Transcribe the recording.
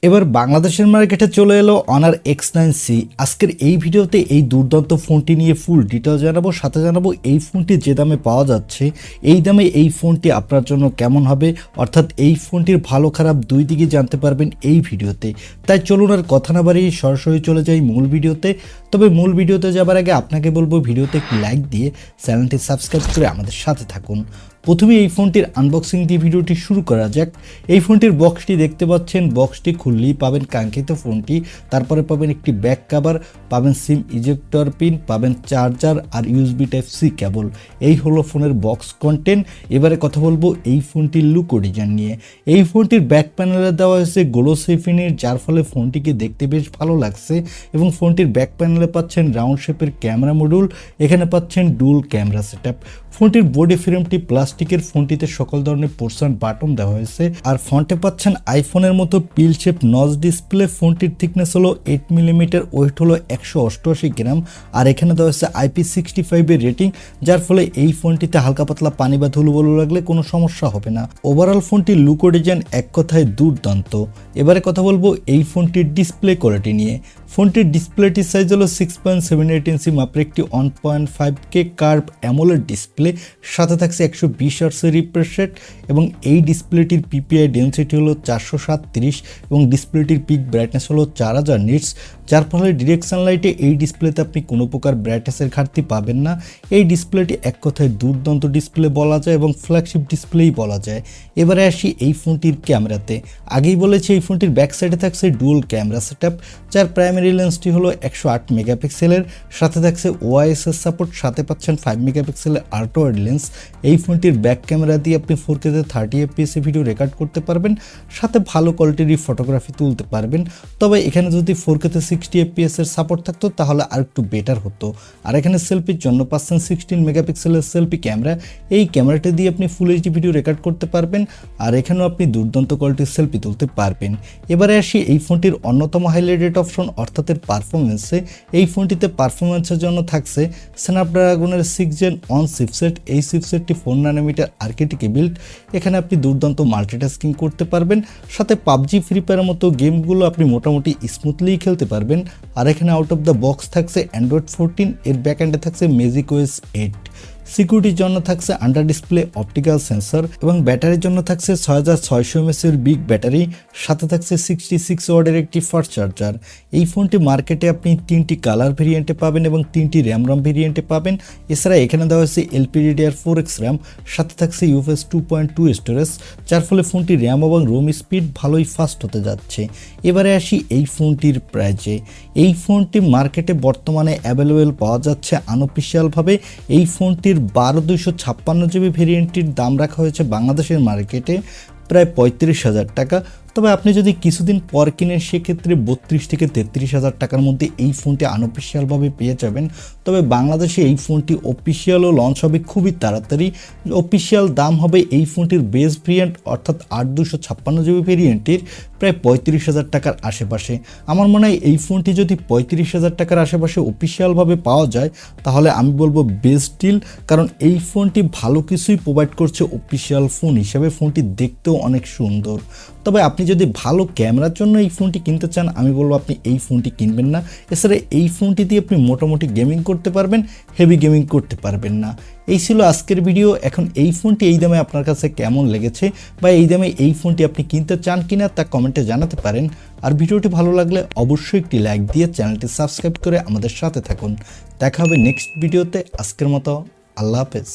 এবার বাংলাদেশের মার্কেটে চলে এলো অনার X9c। আজকের এই ভিডিওতে এই দুর্দান্ত ফোনটি নিয়ে ফুল ডিটেল জানাবো, সাথে জানাবো এই ফোনটি যে দামে পাওয়া যাচ্ছে এই দামে এই ফোনটি আপনার জন্য কেমন হবে, অর্থাৎ এই ফোনটির ভালো খারাপ দুই দিকে জানতে পারবেন এই ভিডিওতে। তাই চলুন আর কথা না বাড়িয়ে সরাসরি চলে যাই মূল ভিডিওতে। তবে মূল ভিডিওতে যাবার আগে আপনাকে বলবো ভিডিওতে একটি লাইক দিয়ে চ্যানেলটি সাবস্ক্রাইব করে আমাদের সাথে থাকুন। প্রথমে এই ফোনটির আনবক্সিং দিয়ে ভিডিওটি শুরু করা যাক। এই ফোনটির বক্সটি দেখতে পাচ্ছেন, বক্সটি খুললেই পাবেন কাঙ্ক্ষিত ফোনটি, তারপরে পাবেন একটি ব্যাক কভার, পাবেন সিম ইজেক্টর পিন, পাবেন চার্জার আর ইউএসবি টাইপ সি কেবল। এই হলো ফোনের বক্স কন্টেন্ট। এবারে কথা বলবো এই ফোনটির লুক ও ডিজাইন নিয়ে। এই ফোনটির ব্যাক প্যানেলে দেওয়া হয়েছে গ্লোসি ফিনিশ, যার ফলে ফোনটিকে দেখতে বেশ ভালো লাগছে এবং ফোনটির ব্যাক প্যানেলে পাচ্ছেন রাউন্ড শেপের ক্যামেরা মডিউল, এখানে পাচ্ছেন ডুয়াল ক্যামেরা সেটআপ। ফোনটির বডি ফ্রেমটি প্লাস্টিকের, ফোনটিতে সকল ধরনের পোর্শন বাটন দেওয়া হয়েছে আর ফ্রন্টে পাচ্ছেন আইফোনের মতো পিল শেপ নচ ডিসপ্লে। ফোনটির থিকনেস হলো 8 মিলিমিটার, ওয়েট হলো 188 গ্রাম আর এখানে দেওয়া হয়েছে IP65 এর রেটিং, যার ফলে এই ফোনটিতে হালকা পাতলা পানি বা ধুলোবালু লাগলে কোনো সমস্যা হবে না। ওভারঅল ফোনটির লুক ও ডিজাইন এক কথায় দুর্দান্ত। এবারে কথা বলবো এই ফোনটির ডিসপ্লে কোয়ালিটি নিয়ে। ফোনটির ডিসপ্লেটির সাইজ হলো 6.78 ইঞ্চি মাপের একটি 1.5K কার্ভ অ্যামোলেড ডিসপ্লে, সাথে থাকছে 120 হার্টজের রিফ্রেশ রেট এবং এই ডিসপ্লেটির পিপিআই ডেনসিটি হলো 437 এবং ডিসপ্লেটির পিক ব্রাইটনেস হলো 4000 নিটস, যার ফলে ডিরেকশন লাইটে এই ডিসপ্লেতে আপনি কোনো প্রকার ব্রাইটনেসের ঘাটতি পাবেন না। এই ডিসপ্লেটি এক কথায় দুর্দান্ত ডিসপ্লে বলা যায় এবং ফ্ল্যাগশিপ ডিসপ্লেই বলা যায়। এবারে আসি এই ফোনটির ক্যামেরাতে। আগেই বলেছি এই ফোনটির ব্যাক সাইডে থাকছে ডুয়াল ক্যামেরা সেটআপ, যার প্রাইমারি লেন্সটি হলো 108 মেগাপিক্সেলের, সাথে থাকছে ওআইএসএস সাপোর্ট, সাথে পাচ্ছেন 5 মেগাপিক্সেলের আল্ট্রা ওয়াইড লেন্স। এই ফোনটির ব্যাক ক্যামেরা দিয়ে আপনি 4K তে 30 FPS ভিডিও রেকর্ড করতে পারবেন, সাথে ভালো কোয়ালিটির ফটোগ্রাফি তুলতে পারবেন। তবে এখানে যদি 4K তে 60 FPS এর সাপোর্ট থাকতো তাহলে আর একটু বেটার হতো। আর এখানে সেলফির জন্য পাচ্ছেন 16 মেগাপিক্সেলের সেলফি ক্যামেরা। এই ক্যামেরাটি দিয়ে আপনি ফুল এইচডি ভিডিও রেকর্ড করতে পারবেন আর এখানেও আপনি দুর্দান্ত কোয়ালিটির সেলফি তুলতে পারবেন। এবারে আসি এই ফোনটির অন্যতম হাইলাইটেড অপশন অর্থাৎ এর পারফরমেন্সে। এই ফোনটিতে পারফরমেন্সের জন্য থাকছে স্ন্যাপড্রাগনের 6 Gen 1 চিপসেট। এই চিপসেটটি 4 ন্যানোমিটার আর্কিটেক্টে বিল্ড। এখানে আপনি দুর্দান্ত মাল্টিটাস্কিং করতে পারবেন, সাথে পাবজি ফ্রি ফায়ারের মতো গেমগুলো আপনি মোটামুটি স্মুথলি খেলতে পারবেন। আর এখানে আউট অফ দ্য বক্স থাকছে অ্যান্ড্রয়েড 14, এর ব্যাক এন্ডে থাকছে ম্যাজিক ওএস 8। সিকিউরিটির জন্য থাকছে আন্ডার ডিসপ্লে অপটিক্যাল সেন্সর এবং ব্যাটারির জন্য থাকছে 6600 mAh এর বিগ ব্যাটারি, সাথে থাকছে 66 ওয়াটের একটি ফাস্ট চার্জার। এই ফোনটি মার্কেটে আপনি 3টি কালার ভেরিয়েন্টে পাবেন এবং 3টি র্যাম ভেরিয়েন্টে পাবেন। এছাড়া এখানে দেওয়া হয়েছে LPDDR4X র্যাম, সাথে থাকছে UFS 2.2 স্টোরেজ, যার ফলে ফোনটি র্যাম এবং রোম স্পিড ভালোই ফাস্ট হতে যাচ্ছে। এবারে আসি এই ফোনটির প্রাইজে। এই ফোনটি মার্কেটে বর্তমানে অ্যাভেলেবেল পাওয়া যাচ্ছে আনঅফিসিয়ালভাবে। এই ফোনটির 12256 GB ভেরিয়েন্টটির দাম রাখা হয়েছে বাংলাদেশের মার্কেটে প্রায় 35,000 টাকা। তবে আপনি যদি কিছুদিন পর কিনেন সেক্ষেত্রে 32 থেকে 33,000 টাকার মধ্যে এই ফোনটি আনঅফিসিয়ালভাবে পেয়ে যাবেন। তবে বাংলাদেশে এই ফোনটি অফিসিয়ালও লঞ্চ হবে খুবই তাড়াতাড়ি। অফিসিয়াল দাম হবে এই ফোনটির বেস ভেরিয়েন্ট অর্থাৎ 8256 GB ভেরিয়েন্টের প্রায় 35,000 টাকার আশেপাশে। আমার মনে হয় এই ফোনটি যদি 35,000 টাকার আশেপাশে অফিসিয়ালভাবে পাওয়া যায় তাহলে আমি বলবো বেস্ট ডিল, কারণ এই ফোনটি ভালো কিছুই প্রোভাইড করছে অফিসিয়াল ফোন হিসেবে। ফোনটি দেখতেও অনেক সুন্দর। তবে আপনি যদি ভালো ক্যামেরার জন্য এই ফোনটি কিনতে চান আমি বলবো আপনি এই ফোনটি কিনবেন না। এছাড়া এই ফোনটি দিয়ে আপনি মোটামুটি গেমিং করতে পারবেন, হেভি গেমিং করতে পারবেন না। এই ছিল আজকের ভিডিও। এখন এই ফোনটি এই দামে আপনার কাছে কেমন লেগেছে বা এই দামে এই ফোনটি আপনি কিনতে চান কিনা তা কমেন্টে জানাতে পারেন। আর ভিডিওটি ভালো লাগলে অবশ্যই একটি লাইক দিয়ে চ্যানেলটি সাবস্ক্রাইব করে আমাদের সাথে থাকুন। দেখা হবে নেক্সট ভিডিওতে। আজকের মতো আল্লাহ হাফেজ।